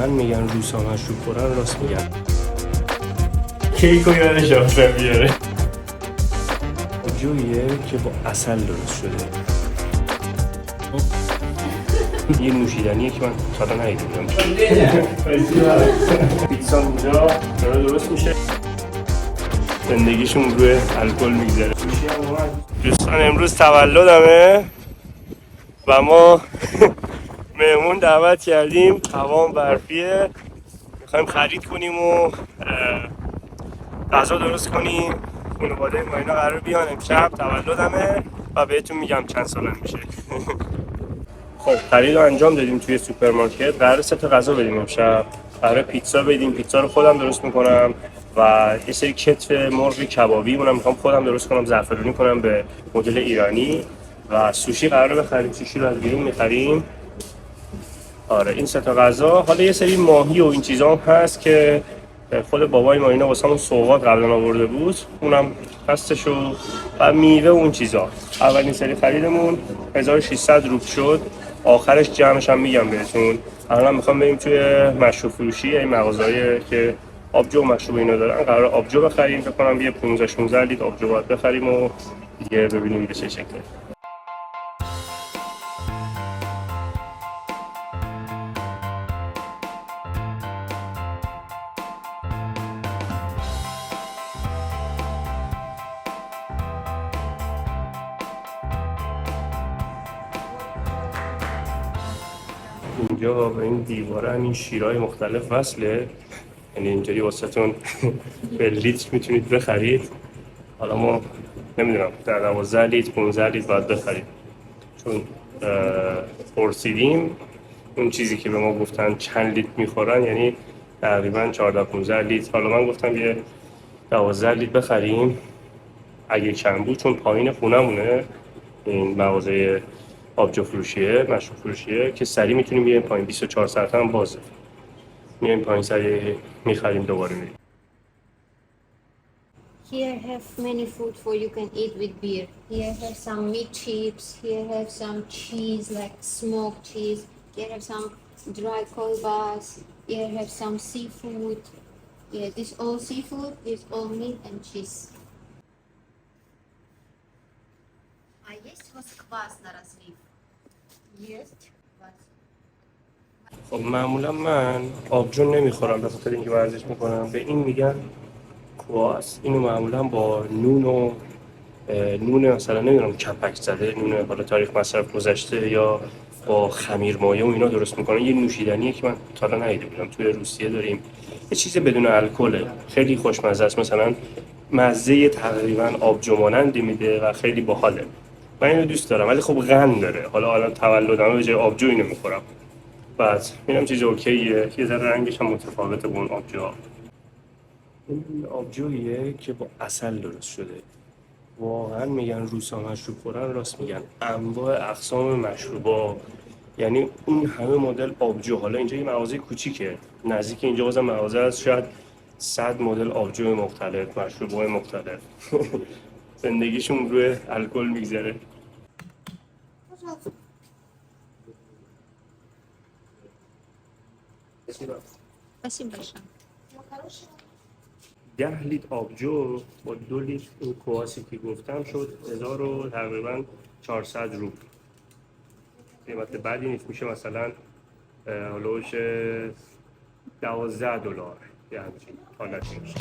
واقعا میگن روسا مشروب خورن راست میگن. کیکو یادش آفتم بیاره. آبجوییه که با عسل درست شده. یه نوشیدنیه که من تا الان ندیده بودم. پیتزا اینجا داره درست میشه. زندگیشون روی الکل میگذره. دوستان امروز تولدمه و ما مهمون دعوت کردیم. هوا برفیه، میخوایم خرید کنیم و غذا درست کنیم. خانواده ما اینا قرار بیان امشب، تولدمه و بهتون میگم چند سالم میشه. خب خرید رو انجام دادیم توی سوپرمارکت. قرار 3 تا غذا بدیم امشب. قرار پیتزا بدیم. پیتزا رو خودم درست میکنم و یه سری کتف مرغ کبابی اونم میخوام خودم درست کنم، زعفرونی کنم به مدل ایرانی. و سوشی قراره بخریم. سوشی رو از بیرون میخریم. آره این 3 تا غذا. حالا یه سری ماهی و این چیزا هم هست که خود بابای ما اینا واسمون سوغات قبلا آورده بود، اونم هستش و میوه و اون چیزا. اولین سری خریدمون 1600 روبل شد. آخرش جمعش هم میگم بهتون. الان میخوام بریم توی مشروب فروشی، این مغازه‌ای که آبجو و مشروب اینا دارن، قرار آبجو بخریم. فکر کنم یه 15 16 لیتر آبجو باید بخریم و دیگه ببینیم به چه شکله. اینجا به این دیواره این شیرهای مختلف وصله، یعنی اینجوری واسهتون به لیتر میتونید بخرید. حالا ما نمیدونم در 12 لیتر 15 لیتر باید بخریم، چون پرسیدیم اون چیزی که به ما گفتن چند لیتر میخورن، یعنی تقریبا 14 15 لیتر. حالا من گفتم یه 12 لیتر بخریم اگه کم بود، چون پایین خونمونه این مغازه آبجو فروشیه، مشروب فروشیه که سریع میتونیم بیایم پایین. 24 ساعت هم بازه. میایم پایین سریع میخریم دوباره میریم. Here have many food for you can eat with beer. Here have some meat chips. Here have some cheese like smoked cheese. Here have some dry kolbas. Here have some seafood. Yeah, this all seafood. This all meat and cheese. А есть у вас квас на разлив? Есть. خب معمولا من آبجو نمیخورم به خاطر اینکه ورزش میکنم. به این میگن کواس. اینو معمولا با نون مثلا نمیدونم کپک زده، نون حالا تاریخ مصرف گذشته یا با خمیر مایه و اینا درست میکنن. یه نوشیدنیه که من تا الان ندیده بودم. توی روسیه داریم. یه چیز بدون الکله، خیلی خوشمزه است. مثلا مزه تقریبا آبجو مانندی میده و خیلی باحاله. من اینو دوست دارم ولی خب قند داره. حالا تولدمه به جای آبجو اینو میخورم. بعد اینم چیز اوکیه. یه ذره رنگش هم متفاوته با اون آبجوها. این آبجوییه که با عسل درست شده. واقعا میگن روسا مشروب خورن راست میگن. انواع اقسام مشروبا، یعنی اون همه مدل آبجو. حالا اینجا یه مغازه کوچیکه، نزدیک اینجا بازم مغازه هست، شاید 100 مدل آبجو مختلف، مشروبای مختلف. زندگیشون روی الکل میگذره. Спасибо большое. 10 لیتر آبجو با 2 لیتر اون کواسی که گفتم شد 1000 و تقریبا 400 روبل. قیمت بعدی نیست. میشه مثلا هلوش 12 دلار یه همچین حالتی میشه.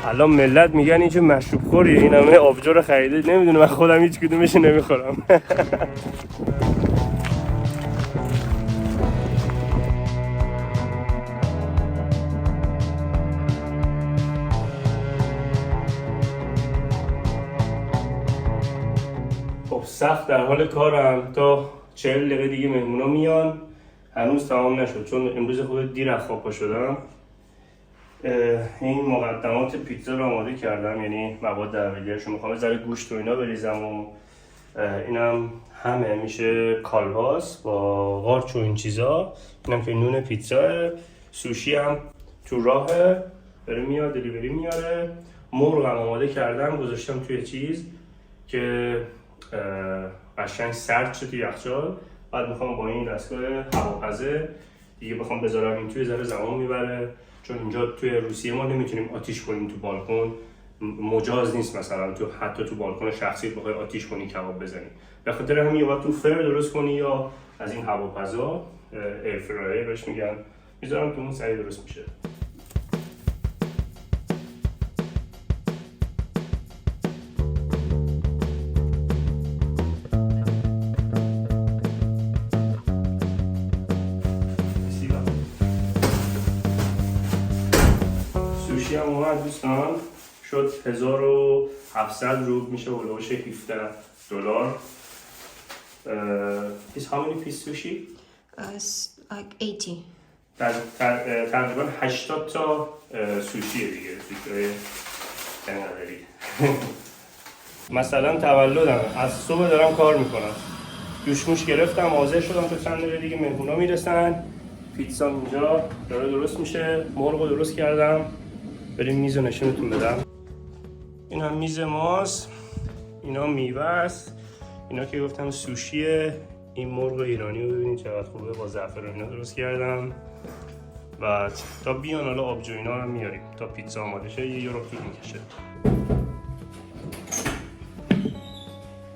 الان ملت میگن این چه مشروب خوریه، این همه آبجو رو خریده. نمیدونم، من خودم هیچ کدومش نمیخورم. خب سخت در حال کارم. تا 40 دقیقه دیگه مهمونا میان. هنوز تمام نشد چون امروز خود دیر از خواب پا شدم. این مقدمات پیتزا رو آماده کردم، یعنی مواد اولیه‌اش رو میخوام. ذره گوشت و اینا بریزم و اینم همه میشه کالباس با قارچ و این چیزا. اینم که نون پیتزا. سوشی هم تو راهه، داره میاد، دلیوری میاره. مرغ هم آماده کردم، گذاشتم توی چیز که قشنگ سرد شد تو یخچال. بعد میخوام با این دستگاه هواپزه دیگه بخوام بذارم این توی ذره زمان میبره، چون اینجا توی روسیه ما نمیتونیم آتیش کنیم تو بالکن، مجاز نیست مثلا تو حتی تو بالکن شخصی بخوای آتیش کنی کباب بزنی. به خاطر همین یا تو فر درست کنی یا از این هواپزا ایر فرایر بهش میگن، میذارم تو اون سریع درست میشه. سوشی هم اومد دوستان، شد 1700 روبل، میشه هولوش $17. Is how many piece sushi? Like 80. تقریبا 80 تا سوشیه دیگه سوشیه انقدری. مثلا تولدم از صبح دارم کار میکنم، دوشموش گرفتم، حاضر شدم تا چند دقیقه دیگه مهمونا میرسن، پیتزا اینجا داره درست میشه، مرغ درست کردم، بریم میز رو نشونتون بدم. این هم میز ماست، اینا میوه است، اینا که گفتم سوشیه. این مرغ ایرانی رو ببینید چقدر خوبه، با زعفران اینا درست کردم. و تا بیان حالا آبجو اینا رو میاریم تا پیتزا آماده شه، یه رو طول میکشه.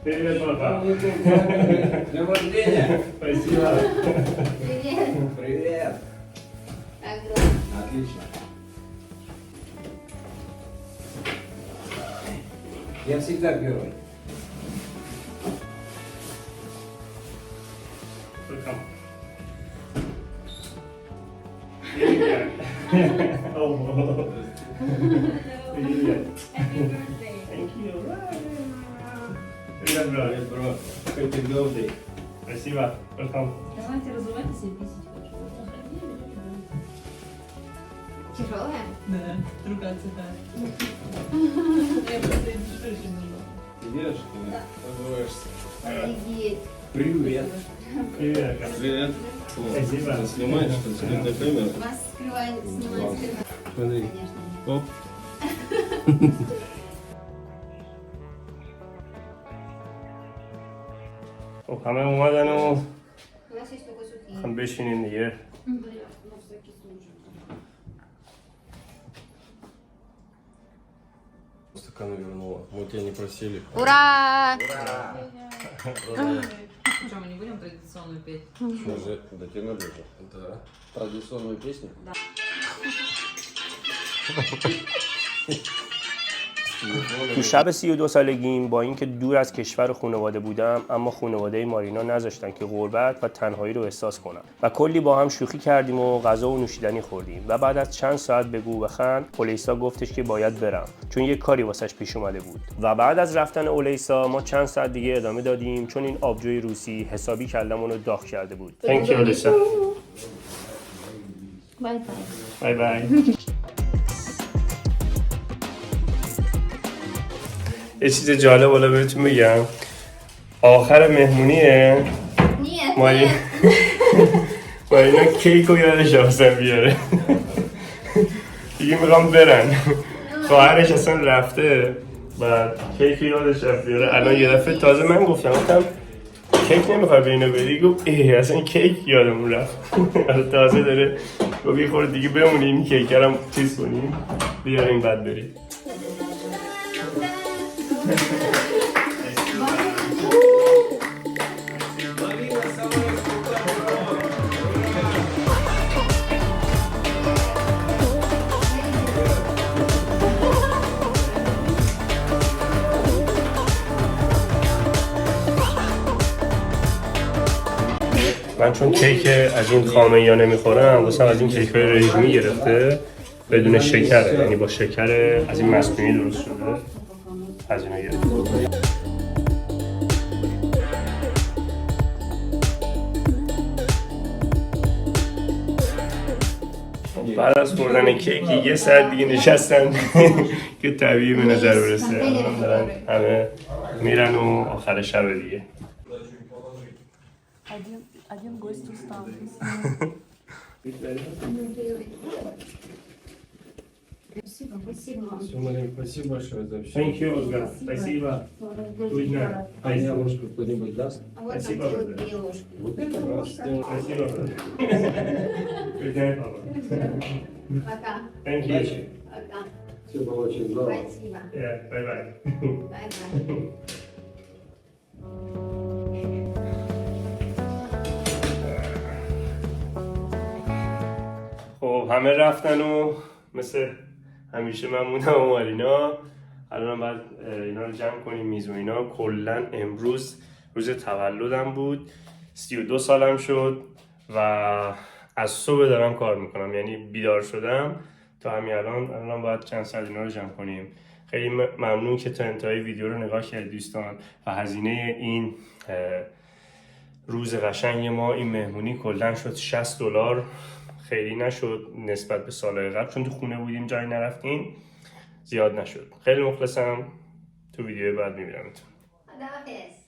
Привет, папа. Добрый день. Спасибо. Привет. Привет. Огромный. Отлично. Я всегда первый. Welcome. Привет. Oh. Привет. Happy birthday. Thank you. Привет, брат. Привет, бро. Happy birthday. Спасибо. Welcome. Давайте разувайтесь и писать. Тяжелая? Да, ругаться, да. Я просто иду, что еще нужно. Идешь? Поздороваешься. Привет. Привет. Привет. Привет. Спасибо. Ты снимаешь, что ли, на камеру? Вас скрывает, снимать сперва. Смотри. Конечно. Оп. خب همه اومدن و У нас есть только сухие. هم بشینیم دیگه. Стаканы вернула. Мы тебя не просили. Ура! Что, мы не будем традиционную петь? Мы же дотянули же. Да. Традиционную песню? Да. تو شب 32 سالگیم با اینکه دور از کشور و خانواده بودم، اما خانواده مارینا نذاشتن که غربت و تنهایی رو احساس کنم و کلی با هم شوخی کردیم و غذا و نوشیدنی خوردیم و بعد از چند ساعت بگو بخند اولیسا گفتش که باید برم چون یه کاری واسش پیش اومده بود. و بعد از رفتن اولیسا ما چند ساعت دیگه ادامه دادیم چون این آبجوی روسی حسابی کلمون رو داغ کرده بود. Thank you اولیسا. Bye bye. بای بای. یه چیز جالب حالا بهتون بگم، آخر مهمونیه Нет, ماری مارینا کیک رو یادش آسان بیاره دیگه میخوام برن، خواهرش اصلا رفته و کیک رو یادش بیاره. الان یه دفعه تازه من گفتم کیک نمیخوای به اینو بری، گفت اصلا کیک یادمون رفت تازه داره گفت یه خورده دیگه بمونیم کیک هم چیز کنیم بیاریم بعد بریم. من چون کیک از این خامه یا نمیخورم واسه از این کیک های رژیمی گرفته بدون شکره، یعنی با شکر از این مصنوعی درست شده از اینا گرفته. بعد از خوردن کیک یه ساعت دیگه نشستن که طبیعی به نظر برسه. همه میرن و آخر شب دیگه. Один гость устал. Спасибо. Спасибо большое за общение. Thank you, Ольга. Спасибо. Good night. А мне ложку кто-нибудь даст? А вот там Спасибо, делают Ольга. две ложки. Вот это раз. Спасибо. Good night, Papa. Пока. Thank you. Удачи. Пока. Все было очень здорово. Спасибо. Yeah, bye-bye. Bye-bye. خب همه رفتن و مثل همیشه من موندم و مارینا. الان باید اینا رو جمع کنیم، میز و اینا. کلا امروز روز تولدم بود، 32 سالم شد و از صبح دارم کار میکنم، یعنی بیدار شدم تا همین الان باید چند ساعت اینا رو جمع کنیم. خیلی ممنون که تا انتهای ویدیو رو نگاه کردید دوستان و هزینه این روز قشنگ ما این مهمونی کلا شد $60. خیلی نشد نسبت به سالهای قبل، چون تو خونه بودیم جایی نرفتیم، زیاد نشد. خیلی مخلصم. تو ویدیو بعد میبینمتون. خداحافظ.